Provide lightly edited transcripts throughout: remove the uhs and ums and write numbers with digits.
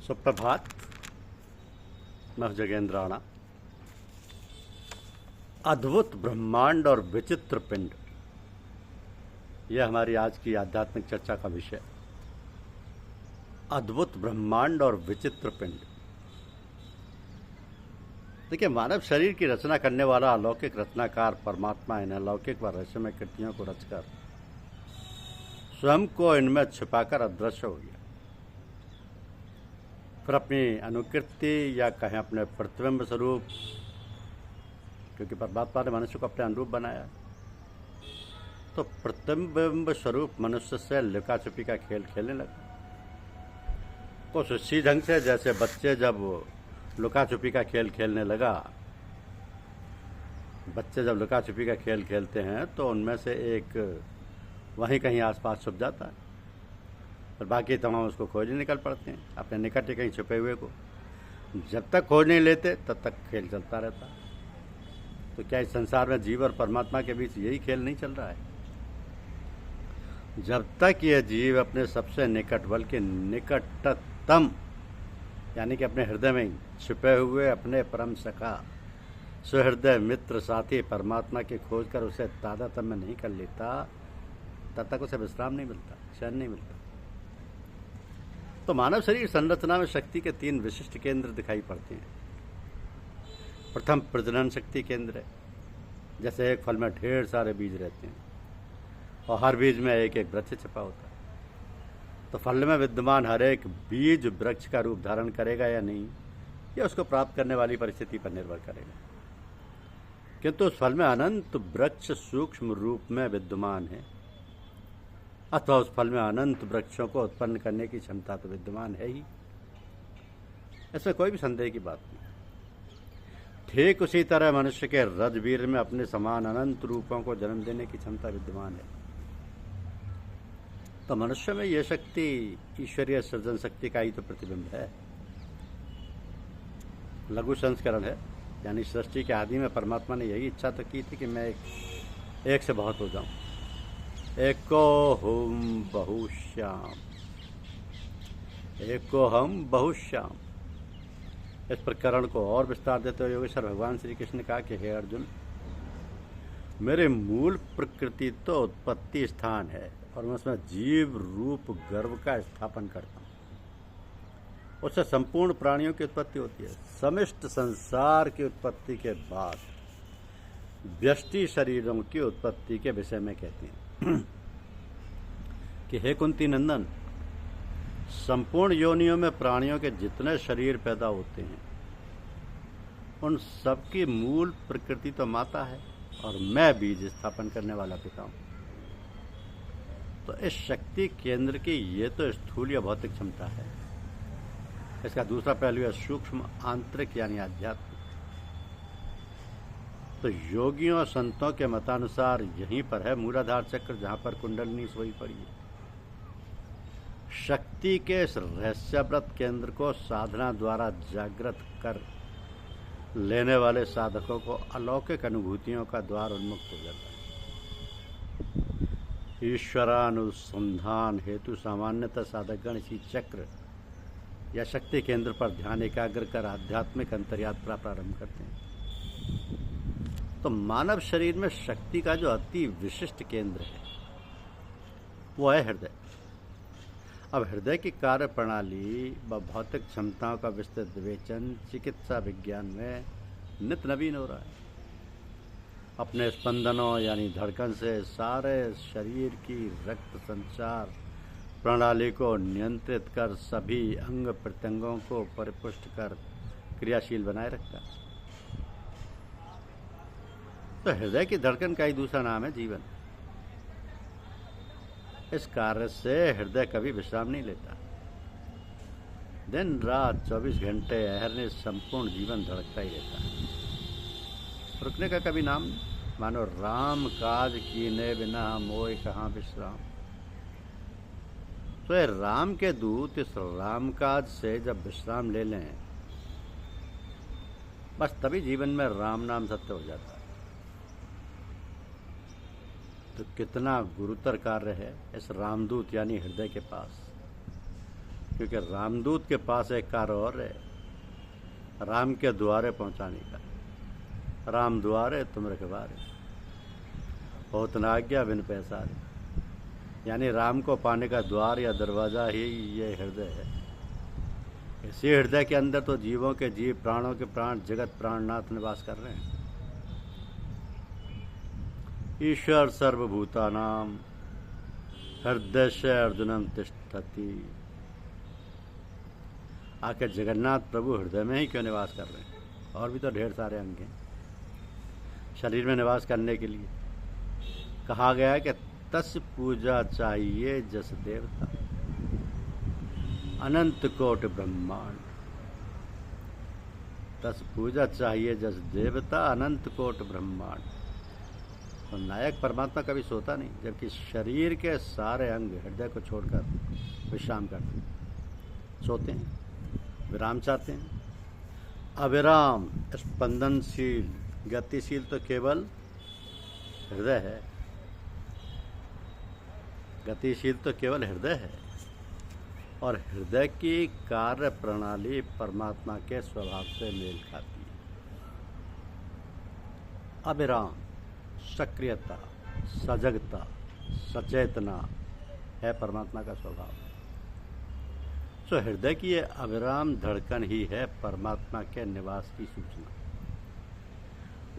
सुप्रभात। मैं जगेंद्र राणा। अद्भुत ब्रह्मांड और विचित्र पिंड, यह हमारी आज की आध्यात्मिक चर्चा का विषय। अद्भुत ब्रह्मांड और विचित्र पिंड। देखिए, मानव शरीर की रचना करने वाला अलौकिक रचनाकार परमात्मा इन अलौकिक व रहस्यमय कृतियों को रचकर स्वयं को इनमें छिपाकर अदृश्य हो गया। फिर अपनी अनुकृति या कहें अपने प्रतिबिंब स्वरूप, क्योंकि परमात्मा ने मनुष्य को अपने अनुरूप बनाया, तो प्रतिबिंब स्वरूप मनुष्य से लुका छुपी का खेल खेलने लगा। कुछ इसी ढंग से जैसे बच्चे जब लुका छुपी का खेल खेलने लगा, बच्चे जब लुका छुपी का खेल खेलते हैं तो उनमें से एक वहीं कहीं आसपास छुप जाता है और बाकी तमाम उसको खोजने निकल पड़ते हैं, अपने निकट ही कहीं छुपे हुए को। जब तक खोज नहीं लेते तब तक खेल चलता रहता। तो क्या इस संसार में जीव और परमात्मा के बीच यही खेल नहीं चल रहा है? जब तक यह जीव अपने सबसे निकट, बल्कि निकटतम, यानी कि अपने हृदय में छुपे हुए अपने परम सखा, सुहृदय मित्र साथी परमात्मा की खोज कर उसे तादात्म्य नहीं कर लेता, तब तक उसे विश्राम नहीं मिलता, चैन नहीं मिलता। तो मानव शरीर संरचना में शक्ति के 3 विशिष्ट केंद्र दिखाई पड़ते हैं। प्रथम प्रजनन शक्ति केंद्र है। जैसे एक फल में ढेर सारे बीज रहते हैं और हर बीज में एक एक वृक्ष छिपा होता है, तो फल में विद्यमान हर एक बीज वृक्ष का रूप धारण करेगा या नहीं, यह उसको प्राप्त करने वाली परिस्थिति पर निर्भर करेगा। किंतु उस फल में अनंत वृक्ष सूक्ष्म रूप में विद्यमान है, अथवा उस फल में अनंत वृक्षों को उत्पन्न करने की क्षमता तो विद्यमान है ही। इसमें कोई भी संदेह की बात नहीं। ठीक उसी तरह मनुष्य के रजवीर में अपने समान अनंत रूपों को जन्म देने की क्षमता विद्यमान है। तो मनुष्य में यह शक्ति ईश्वरीय सृजन शक्ति का ही तो प्रतिबिंब है, लघु संस्करण है। यानी सृष्टि के आदि में परमात्मा ने यही इच्छा तो की थी कि मैं एक से बहुत हो जाऊं। एको हम बहुश्याम, एको हम बहुश्याम। इस प्रकरण को और विस्तार देते हुए योगेश्वर भगवान श्री कृष्ण ने कहा कि हे अर्जुन, मेरे मूल प्रकृति तो उत्पत्ति स्थान है और मैं उसमें जीव रूप गर्भ का स्थापन करता हूँ। उससे संपूर्ण प्राणियों की उत्पत्ति होती है। समस्त संसार की उत्पत्ति के बाद व्यष्टि शरीरों की उत्पत्ति के विषय में कहते हैं कि हे कुंती नंदन, संपूर्ण योनियों में प्राणियों के जितने शरीर पैदा होते हैं उन सबकी मूल प्रकृति तो माता है और मैं बीज स्थापन करने वाला पिता हूं। तो इस शक्ति केंद्र की ये तो स्थूल या भौतिक क्षमता है। इसका दूसरा पहलू है सूक्ष्म आंतरिक यानी आध्यात्मिक। तो योगियों और संतों के मतानुसार यहीं पर है मूलाधार चक्र, जहां पर कुंडलिनी सोई पड़ी है। शक्ति के इस रहस्यव्रत केंद्र को साधना द्वारा जागृत कर लेने वाले साधकों को अलौकिक अनुभूतियों का द्वार उन्मुक्त हो जाता है। ईश्वरानुसंधान हेतु सामान्यतः साधकगण इसी चक्र या शक्ति केंद्र पर ध्यान एकाग्र कर आध्यात्मिक अंतर्यात्रा प्रारंभ करते हैं। तो मानव शरीर में शक्ति का जो अति विशिष्ट केंद्र है वो है हृदय। अब हृदय की कार्य प्रणाली व भौतिक क्षमताओं का विस्तृत विवेचन चिकित्सा विज्ञान में नित नवीन हो रहा है। अपने स्पंदनों यानी धड़कन से सारे शरीर की रक्त संचार प्रणाली को नियंत्रित कर सभी अंग प्रत्यंगों को परिपुष्ट कर क्रियाशील बनाए रखता है। तो हृदय की धड़कन का ही दूसरा नाम है जीवन। इस कार्य से हृदय कभी विश्राम नहीं लेता। दिन रात 24 घंटे अहरने संपूर्ण जीवन धड़कता ही रहता है। रुकने का कभी नाम नहीं। मानो राम काज कीने बिना मोय कहाँ विश्राम। तो ये राम के दूत इस राम काज से जब विश्राम ले लें, बस तभी जीवन में राम नाम सत्य हो जाता है। तो कितना गुरुतर कार्य है इस रामदूत यानी हृदय के पास। क्योंकि रामदूत के पास एक कार्य और है, राम के द्वारे पहुंचाने का। राम द्वारे तुम रखवारे, बहुत नाज्ञा बिन पैसारे। यानी राम को पाने का द्वार या दरवाज़ा ही ये हृदय है। इसी हृदय के अंदर तो जीवों के जीव, प्राणों के प्राण, जगत प्राणनाथ निवास कर रहे हैं। ईश्वर सर्वभूतानां हृदय से अर्जुनम तिष्ठति। आखिर जगन्नाथ प्रभु हृदय में ही क्यों निवास कर रहे हैं? और भी तो ढेर सारे अंग हैं शरीर में निवास करने के लिए। कहा गया है कि तस् पूजा चाहिए जस देवता, अनंत कोटि ब्रह्मांड। तस् पूजा चाहिए जस देवता, अनंत कोटि ब्रह्मांड। तो नायक परमात्मा कभी सोता नहीं, जबकि शरीर के सारे अंग हृदय को छोड़कर विश्राम करते हैं, सोते हैं, विराम चाहते हैं। अविराम स्पंदनशील गतिशील तो केवल हृदय है, गतिशील तो केवल हृदय है। और हृदय की कार्य प्रणाली परमात्मा के स्वभाव से मेल खाती है। अविराम सक्रियता, सजगता, सचेतना है परमात्मा का स्वभाव। तो हृदय की ये अविराम धड़कन ही है परमात्मा के निवास की सूचना।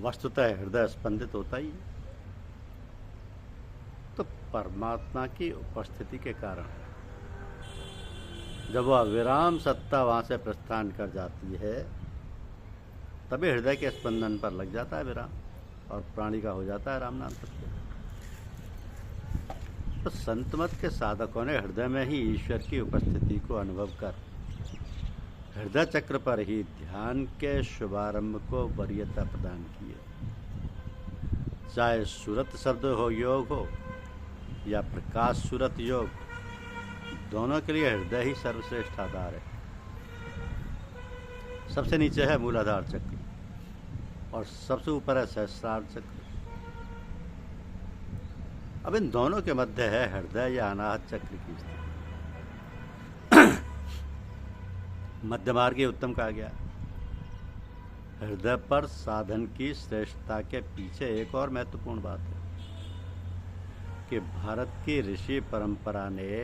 वस्तुतः हृदय स्पंदित होता ही है तो परमात्मा की उपस्थिति के कारण। जब वह विराम सत्ता वहां से प्रस्थान कर जाती है, तभी हृदय के स्पंदन पर लग जाता है विराम, और प्राणी का हो जाता है राम नाम सत्य। तो संतमत के साधकों ने हृदय में ही ईश्वर की उपस्थिति को अनुभव कर हृदय चक्र पर ही ध्यान के शुभारंभ को वरीयता प्रदान की है। चाहे सूरत शब्द हो योग हो या प्रकाश सूरत योग, दोनों के लिए हृदय ही सर्वश्रेष्ठ आधार है। सबसे नीचे है मूलाधार चक्र और सबसे ऊपर है सहस्रार चक्र। अब इन दोनों के मध्य है हृदय या अनाहत चक्र की स्थिति। मध्य मार्ग उत्तम कहा गया। हृदय पर साधन की श्रेष्ठता के पीछे एक और महत्वपूर्ण बात है कि भारत की ऋषि परंपरा ने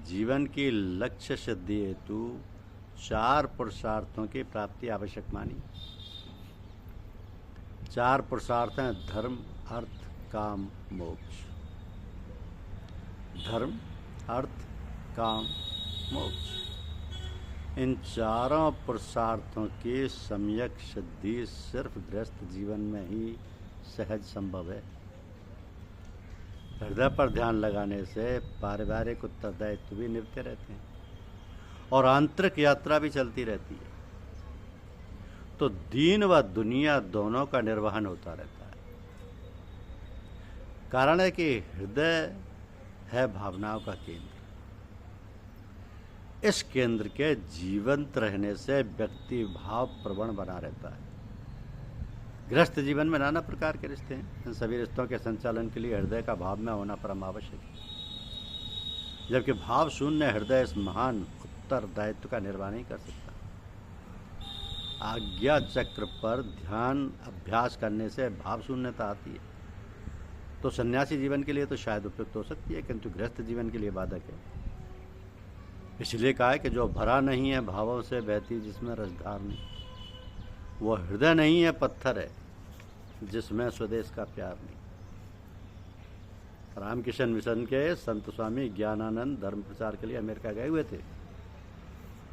जीवन की लक्ष्य सिद्धि हेतु 4 पुरुषार्थों की प्राप्ति आवश्यक मानी। 4 पुरुषार्थ हैं धर्म, अर्थ, काम, मोक्ष। धर्म, अर्थ, काम, मोक्ष। इन चारों पुरुषार्थों की सम्यक सिद्धि सिर्फ गृहस्थ जीवन में ही सहज संभव है। हृदय पर ध्यान लगाने से पारिवारिक उत्तरदायित्व भी निभते रहते हैं और आंतरिक यात्रा भी चलती रहती है। तो दीन व दुनिया दोनों का निर्वहन होता रहता है। कारण है कि हृदय है भावनाओं का केंद्र। इस केंद्र के जीवंत रहने से व्यक्ति भाव प्रवण बना रहता है। गृहस्थ जीवन में नाना प्रकार के रिश्ते हैं। इन सभी रिश्तों के संचालन के लिए हृदय का भाव में होना परम आवश्यक है। जबकि भाव शून्य हृदय इस महान उत्तरदायित्व का निर्वाह नहीं कर सकता। आज्ञा चक्र पर ध्यान अभ्यास करने से भाव शून्यता आती है। तो सन्यासी जीवन के लिए तो शायद उपयुक्त हो सकती है, किंतु गृहस्थ जीवन के लिए बाधक है। इसलिए कहा है कि जो भरा नहीं है भावों से बहती जिसमें रसधार नहीं, वो हृदय नहीं है, पत्थर है जिसमें स्वदेश का प्यार नहीं। रामकृष्ण मिशन के संत स्वामी ज्ञानानंद धर्म प्रचार के लिए अमेरिका गए हुए थे।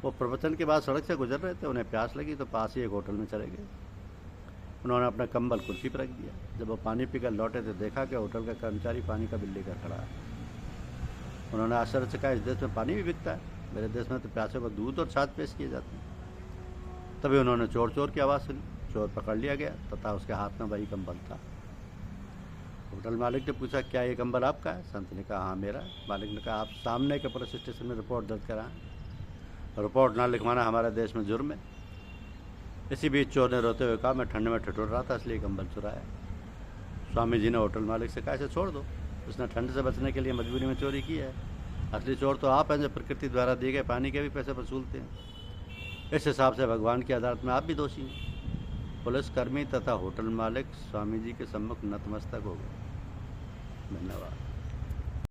वो प्रवचन के बाद सड़क से गुजर रहे थे, उन्हें प्यास लगी तो पास ही एक होटल में चले गए। उन्होंने अपना कंबल कुर्सी पर रख दिया। जब वो पानी पीकर लौटे तो देखा कि होटल का कर्मचारी पानी का बिल लेकर खड़ा है। उन्होंने आश्चर्य से कहा, इस देश में पानी भी बिकता है? मेरे देश में तो प्यासे को दूध और छाछ पेश किए जाते हैं। तभी उन्होंने चोर चोर की आवाज़ सुनी। चोर पकड़ लिया गया तथा उसके हाथ में वही कंबल था। होटल मालिक ने पूछा, क्या ये कंबल आपका है? संत ने कहा, हाँ मेरा। मालिक ने कहा, आप सामने के पुलिस स्टेशन में रिपोर्ट दर्ज कराएं। रिपोर्ट ना लिखवाना हमारे देश में जुर्म है। इसी बीच चोर ने रोते हुए कहा, मैं ठंड में ठिठुर रहा था इसलिए कंबल चुराया। स्वामी जी ने होटल मालिक से कहा, इसे छोड़ दो, उसने ठंड से बचने के लिए मजबूरी में चोरी की है। असली चोर तो आप हैं जो प्रकृति द्वारा दिए गए पानी के भी पैसे वसूलते हैं। इस हिसाब से भगवान की अदालत में आप भी दोषी हैं। पुलिसकर्मी तथा होटल मालिक स्वामी जी के सम्मुख नतमस्तक हो गए। धन्यवाद।